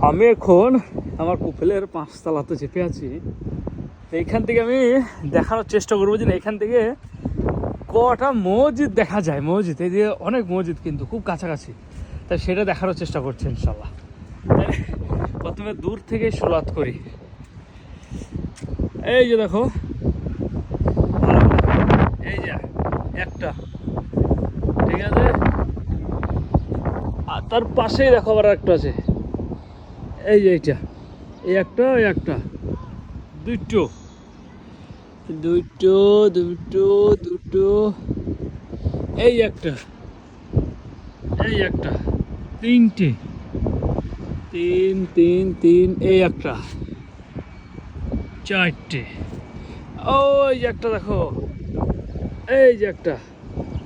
আমি এখন আমার কুফেলের 5 তলাতে চেপে আছি। এইখান থেকে আমি দেখানোর চেষ্টা করবো যে এখান থেকে কটা মসজিদ দেখা যায়। মসজিদ এই যে অনেক মসজিদ কিন্তু খুব কাছাকাছি, তাই সেটা দেখানোর চেষ্টা করছি ইনশাল্লাহ। প্রথমে দূর থেকে শুরুয়াত করি। এই যে দেখো, এই যে একটা, ঠিক আছে, আর তার পাশেই দেখো আবার একটা আছে। এই যে এইটা, এই একটা, এই একটা, দুটো দুটো দুটো দুটো, এই একটা, এই একটা, তিনটে, তিন তিন তিন, এই একটা, চারটে, ওই যে একটা দেখো, এই যে একটা,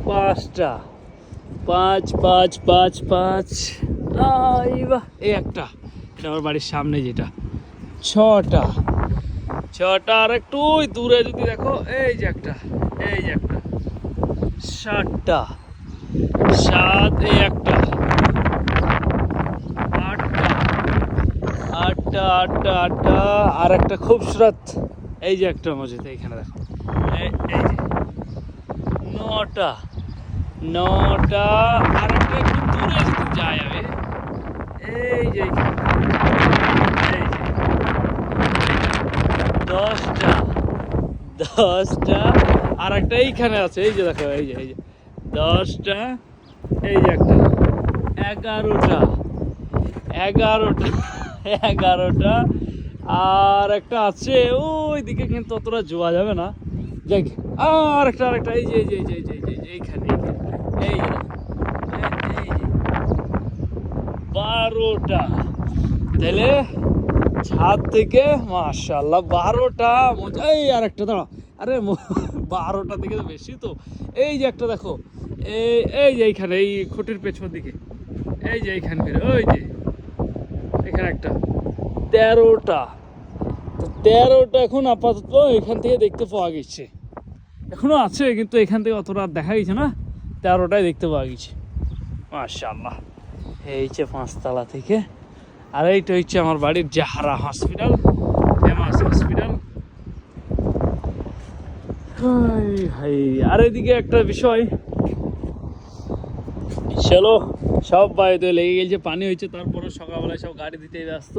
পাঁচটা, পাঁচ পাঁচ পাঁচ পাঁচ, এই একটা, এটা আমার বাড়ির সামনে যেটা, ছটা, ছটা, আর একটু ওই দূরে যদি দেখো, এই যে একটা, এই যে একটা, সাতটা, সাত, এই একটা, আটটা, আটটা আটটা আটটা, আর একটা খুবসুরত, এই যে একটা মসজিদ এইখানে দেখো, এই যে নটা, নটা, আর একটা একটু দূরে যদি যাই আমি, এই যে এই যে দশটা, দশটা, আর একটা এইখানে আছে, এই যে দেখো, এই যে দশটা, এই যে একটা, এগারোটা, এগারোটা, এগারোটা, আর একটা আছে ওই দিকে, কিন্তু অতটা যোয়া যাবে না, যাই, আর একটা, আরেকটা, এই যে এই যে এই যে এই যে এই যে এইখানে, এই যে এই যে 12টা, তাহলে ছাদ থেকে মাশাআল্লাহ 12টা। এই আর একটা দাঁড়া, আরে 12টা থেকে তো বেশি তো। এই যে একটা দেখো, এই যে এইখানে, এই খুঁটির পেছন দিকে, এই যে এইখানে, ওই যে এখানে একটা, 13টা। তো 13টা এখন আপাতত এখান থেকে দেখতে পাওয়া গেছে, এখনো আছে কিন্তু এখান থেকে অতটা দেখা গেছে না, 13টাই দেখতে পাওয়া গেছে মাশাআল্লাহ। এই যে 5 তলা থেকে, আর এইটা হচ্ছে আমার বাড়ির জাহারা হসপিটাল, ফেমাস হসপিটাল। আর এদিকে একটা বিষয়, চলো সব বাড়িতে লেগে গেছে, পানি হয়েছে, তারপরে সকালবেলায় সব গাড়ি দিতে ব্যস্ত।